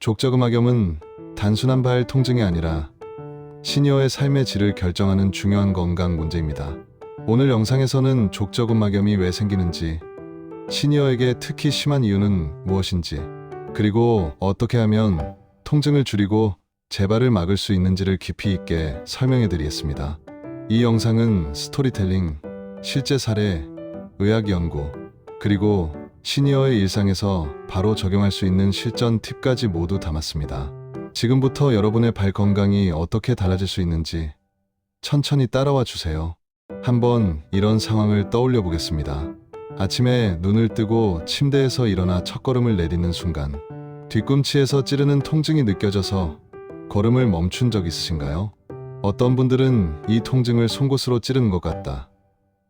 족저근막염은 단순한 발 통증이 아니라 시니어의 삶의 질을 결정하는 중요한 건강 문제입니다. 오늘 영상에서는 족저근막염이 왜 생기는지, 시니어에게 특히 심한 이유는 무엇인지, 그리고 어떻게 하면 통증을 줄이고 재발을 막을 수 있는지를 깊이 있게 설명해 드리겠습니다. 이 영상은 스토리텔링, 실제 사례, 의학 연구, 그리고 시니어의 일상에서 바로 적용할 수 있는 실전 팁까지 모두 담았습니다. 지금부터 여러분의 발 건강이 어떻게 달라질 수 있는지 천천히 따라와 주세요. 한번 이런 상황을 떠올려 보겠습니다. 아침에 눈을 뜨고 침대에서 일어나 첫걸음을 내딛는 순간 뒤꿈치에서 찌르는 통증이 느껴져서 걸음을 멈춘 적 있으신가요? 어떤 분들은 이 통증을 송곳으로 찌르는 것 같다,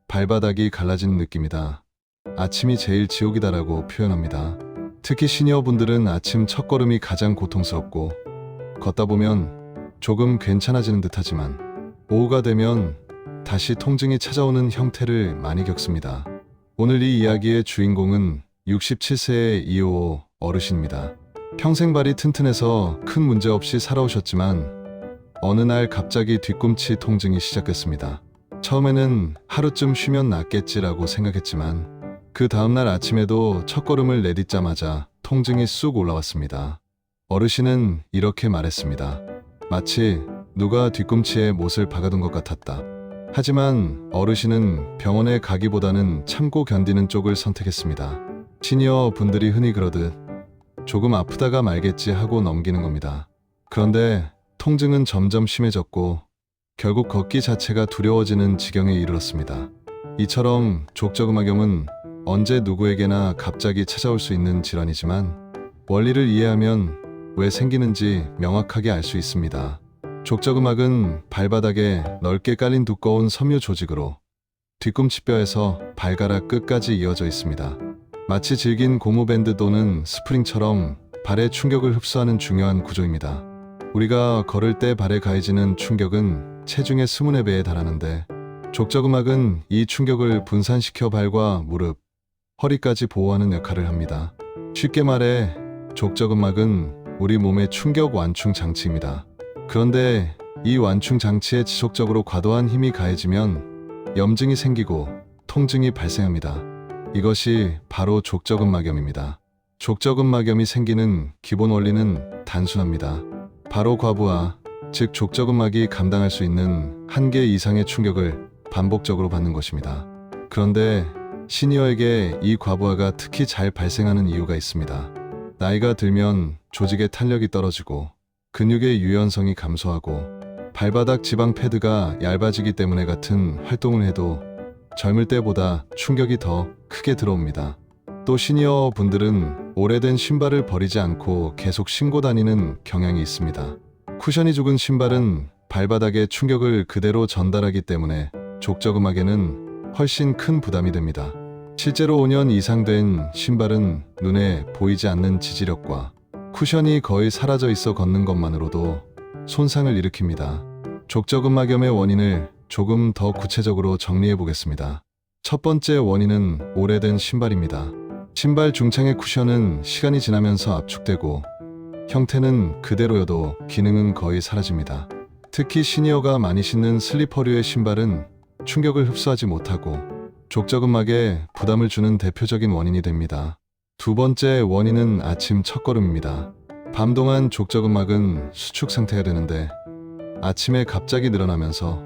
발바닥이 갈라지는 느낌이다, 아침이 제일 지옥이다라고 표현합니다. 특히 시니어분들은 아침 첫걸음이 가장 고통스럽고 걷다 보면 조금 괜찮아지는 듯하지만 오후가 되면 다시 통증이 찾아오는 형태를 많이 겪습니다. 오늘 이 이야기의 주인공은 67세의 이호호 어르신입니다. 평생 발이 튼튼해서 큰 문제 없이 살아오셨지만 어느 날 갑자기 뒤꿈치 통증이 시작됐습니다. 처음에는 하루쯤 쉬면 낫겠지라고 생각했지만 그 다음날 아침에도 첫걸음을 내딛자마자 통증이 쑥 올라왔습니다. 어르신은 이렇게 말했습니다. 마치 누가 뒤꿈치에 못을 박아둔 것 같았다. 하지만 어르신은 병원에 가기보다는 참고 견디는 쪽을 선택했습니다. 시니어 분들이 흔히 그러듯 조금 아프다가 말겠지 하고 넘기는 겁니다. 그런데 통증은 점점 심해졌고 결국 걷기 자체가 두려워지는 지경에 이르렀습니다. 이처럼 족저근막염은 언제 누구에게나 갑자기 찾아올 수 있는 질환이지만 원리를 이해하면 왜 생기는지 명확하게 알 수 있습니다. 족저근막은 발바닥에 넓게 깔린 두꺼운 섬유 조직으로 뒤꿈치뼈에서 발가락 끝까지 이어져 있습니다. 마치 질긴 고무밴드 또는 스프링처럼 발의 충격을 흡수하는 중요한 구조입니다. 우리가 걸을 때 발에 가해지는 충격은 체중의 20의 배에 달하는데 족저근막은 이 충격을 분산시켜 발과 무릎, 허리까지 보호하는 역할을 합니다. 쉽게 말해 족저근막은 우리 몸의 충격 완충 장치입니다. 그런데 이 완충 장치에 지속적으로 과도한 힘이 가해지면 염증이 생기고 통증이 발생합니다. 이것이 바로 족저근막염입니다. 족저근막염이 생기는 기본 원리는 단순합니다. 바로 과부하, 즉 족저근막이 감당할 수 있는 한계 이상의 충격을 반복적으로 받는 것입니다. 그런데 시니어에게 이 과부하가 특히 잘 발생하는 이유가 있습니다. 나이가 들면 조직의 탄력이 떨어지고 근육의 유연성이 감소하고 발바닥 지방 패드가 얇아지기 때문에 같은 활동을 해도 젊을 때보다 충격이 더 크게 들어옵니다. 또 시니어 분들은 오래된 신발을 버리지 않고 계속 신고 다니는 경향이 있습니다. 쿠션이 죽은 신발은 발바닥에 충격을 그대로 전달하기 때문에 족저근막에는 훨씬 큰 부담이 됩니다. 실제로 5년 이상 된 신발은 눈에 보이지 않는 지지력과 쿠션이 거의 사라져 있어 걷는 것만으로도 손상을 일으킵니다. 족저근막염의 원인을 조금 더 구체적으로 정리해 보겠습니다. 첫 번째 원인은 오래된 신발입니다. 신발 중창의 쿠션은 시간이 지나면서 압축되고 형태는 그대로여도 기능은 거의 사라집니다. 특히 시니어가 많이 신는 슬리퍼류의 신발은 충격을 흡수하지 못하고 족저근막에 부담을 주는 대표적인 원인이 됩니다. 두 번째 원인은 아침 첫걸음입니다. 밤 동안 족저근막은 수축 상태가 되는데 아침에 갑자기 늘어나면서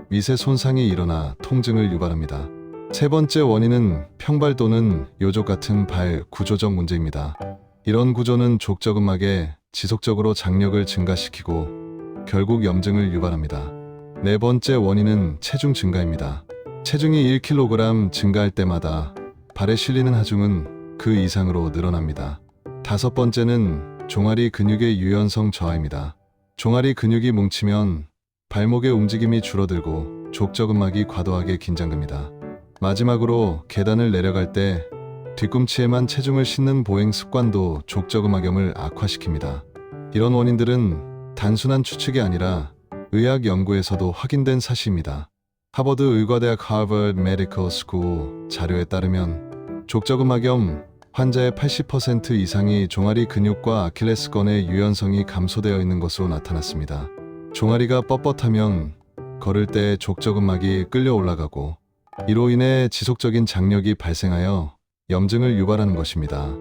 미세 손상이 일어나 통증을 유발합니다. 세 번째 원인은 평발 또는 요족 같은 발 구조적 문제입니다. 이런 구조는 족저근막에 지속적으로 장력을 증가시키고 결국 염증을 유발합니다. 네 번째 원인은 체중 증가입니다. 체중이 1kg 증가할 때마다 발에 실리는 하중은 그 이상으로 늘어납니다. 다섯 번째는 종아리 근육의 유연성 저하입니다. 종아리 근육이 뭉치면 발목의 움직임이 줄어들고 족저근막이 과도하게 긴장됩니다. 마지막으로 계단을 내려갈 때 뒤꿈치에만 체중을 싣는 보행 습관도 족저근막염을 악화시킵니다. 이런 원인들은 단순한 추측이 아니라 의학 연구에서도 확인된 사실입니다. 하버드 의과대학 하버드 메디컬 스쿨 자료에 따르면 족저근막염 환자의 80% 이상이 종아리 근육과 아킬레스건의 유연성이 감소되어 있는 것으로 나타났습니다. 종아리가 뻣뻣하면 걸을 때 족저근막이 끌려 올라가고 이로 인해 지속적인 장력이 발생하여 염증을 유발하는 것입니다.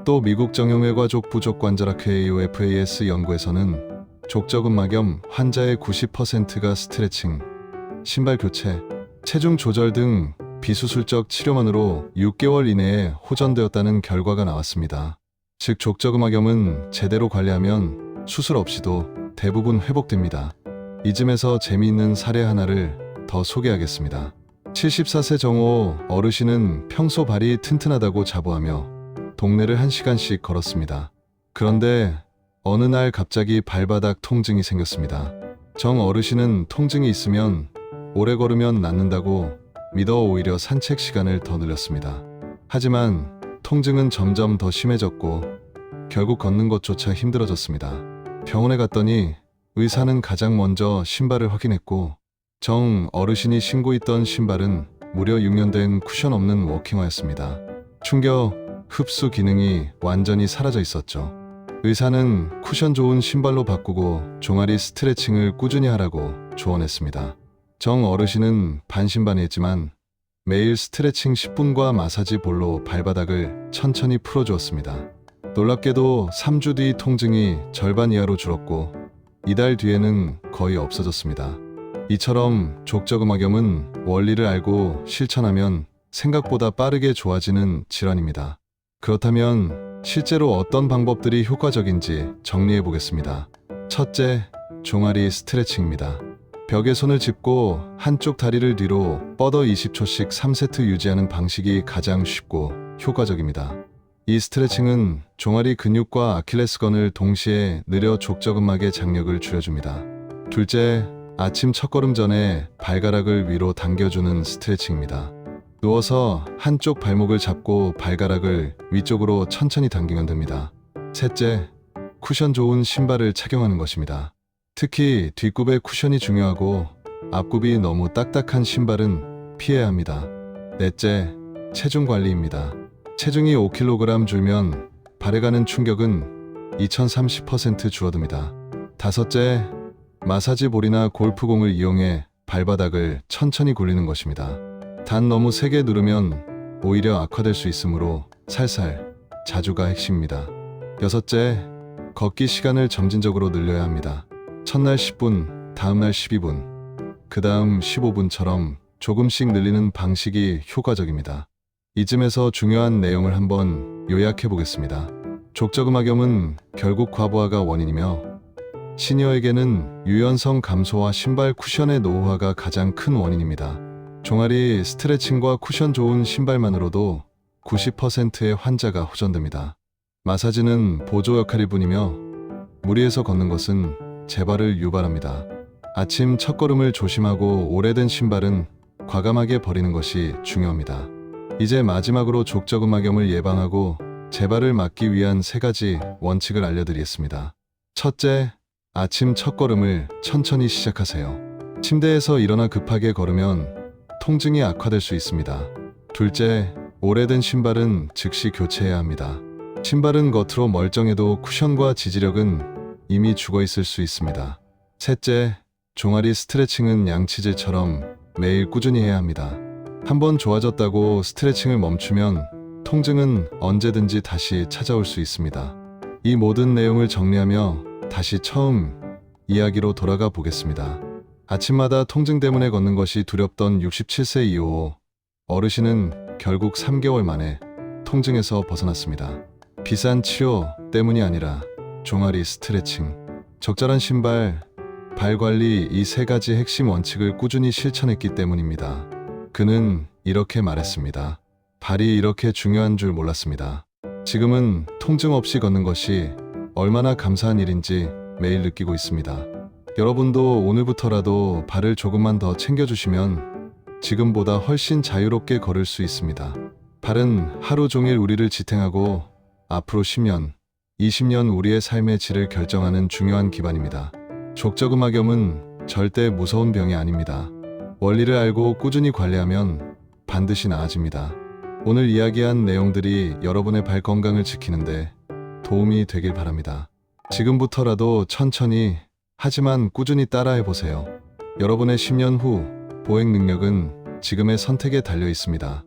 또 미국 정형외과족 부족관절학회 AOFAS 연구에서는 족저근막염 환자의 90%가 스트레칭, 신발 교체, 체중 조절 등 비수술적 치료만으로 6개월 이내에 호전되었다는 결과가 나왔습니다. 즉 족저근막염은 제대로 관리하면 수술 없이도 대부분 회복됩니다. 이쯤에서 재미있는 사례 하나를 더 소개하겠습니다. 74세 정호 어르신은 평소 발이 튼튼하다고 자부하며 동네를 1시간씩 걸었습니다. 그런데 어느 날 갑자기 발바닥 통증이 생겼습니다. 정 어르신은 통증이 있으면 오래 걸으면 낫는다고 믿어 오히려 산책 시간을 더 늘렸습니다. 하지만 통증은 점점 더 심해졌고 결국 걷는 것조차 힘들어졌습니다. 병원에 갔더니 의사는 가장 먼저 신발을 확인했고 정 어르신이 신고 있던 신발은 무려 6년 된 쿠션 없는 워킹화였습니다. 충격, 흡수 기능이 완전히 사라져 있었죠. 의사는 쿠션 좋은 신발로 바꾸고 종아리 스트레칭을 꾸준히 하라고 조언했습니다. 정 어르신은 반신반의했지만 매일 스트레칭 10분과 마사지 볼로 발바닥을 천천히 풀어주었습니다. 놀랍게도 3주 뒤 통증이 절반 이하로 줄었고 이달 뒤에는 거의 없어졌습니다. 이처럼 족저근막염은 원리를 알고 실천하면 생각보다 빠르게 좋아지는 질환입니다. 그렇다면 실제로 어떤 방법들이 효과적인지 정리해 보겠습니다. 첫째, 종아리 스트레칭입니다. 벽에 손을 짚고 한쪽 다리를 뒤로 뻗어 20초씩 3세트 유지하는 방식이 가장 쉽고 효과적입니다. 이 스트레칭은 종아리 근육과 아킬레스건을 동시에 늘려 족저근막의 장력을 줄여줍니다. 둘째, 아침 첫걸음 전에 발가락을 위로 당겨주는 스트레칭입니다. 누워서 한쪽 발목을 잡고 발가락을 위쪽으로 천천히 당기면 됩니다. 셋째, 쿠션 좋은 신발을 착용하는 것입니다. 특히 뒷굽의 쿠션이 중요하고 앞굽이 너무 딱딱한 신발은 피해야 합니다. 넷째, 체중 관리입니다. 체중이 5kg 줄면 발에 가는 충격은 2030% 줄어듭니다. 다섯째, 마사지 볼이나 골프공을 이용해 발바닥을 천천히 굴리는 것입니다. 단 너무 세게 누르면 오히려 악화될 수 있으므로 살살, 자주가 핵심입니다. 여섯째, 걷기 시간을 점진적으로 늘려야 합니다. 첫날 10분, 다음날 12분, 그 다음 15분처럼 조금씩 늘리는 방식이 효과적입니다. 이쯤에서 중요한 내용을 한번 요약해 보겠습니다. 족저근막염은 결국 과부하가 원인이며 시니어에게는 유연성 감소와 신발 쿠션의 노후화가 가장 큰 원인입니다. 종아리 스트레칭과 쿠션 좋은 신발만으로도 90%의 환자가 호전됩니다. 마사지는 보조 역할일 뿐이며 무리해서 걷는 것은 재발을 유발합니다. 아침 첫걸음을 조심하고 오래된 신발은 과감하게 버리는 것이 중요합니다. 이제 마지막으로 족저근막염을 예방하고 재발을 막기 위한 3가지 원칙을 알려드리겠습니다. 첫째, 아침 첫걸음을 천천히 시작하세요. 침대에서 일어나 급하게 걸으면 통증이 악화될 수 있습니다. 둘째, 오래된 신발은 즉시 교체해야 합니다. 신발은 겉으로 멀쩡해도 쿠션과 지지력은 이미 죽어 있을 수 있습니다. 셋째, 종아리 스트레칭은 양치질처럼 매일 꾸준히 해야 합니다. 한번 좋아졌다고 스트레칭을 멈추면 통증은 언제든지 다시 찾아올 수 있습니다. 이 모든 내용을 정리하며 다시 처음 이야기로 돌아가 보겠습니다. 아침마다 통증 때문에 걷는 것이 두렵던 67세 이호 어르신은 결국 3개월 만에 통증에서 벗어났습니다. 비싼 치료 때문이 아니라 종아리 스트레칭, 적절한 신발, 발 관리 이 3가지 핵심 원칙을 꾸준히 실천했기 때문입니다. 그는 이렇게 말했습니다. 발이 이렇게 중요한 줄 몰랐습니다. 지금은 통증 없이 걷는 것이 얼마나 감사한 일인지 매일 느끼고 있습니다. 여러분도 오늘부터라도 발을 조금만 더 챙겨주시면 지금보다 훨씬 자유롭게 걸을 수 있습니다. 발은 하루 종일 우리를 지탱하고 앞으로 10년, 20년 우리의 삶의 질을 결정하는 중요한 기반입니다. 족저근막염은 절대 무서운 병이 아닙니다. 원리를 알고 꾸준히 관리하면 반드시 나아집니다. 오늘 이야기한 내용들이 여러분의 발 건강을 지키는데 도움이 되길 바랍니다. 지금부터라도 천천히 하지만 꾸준히 따라해 보세요. 여러분의 10년 후 보행 능력은 지금의 선택에 달려 있습니다.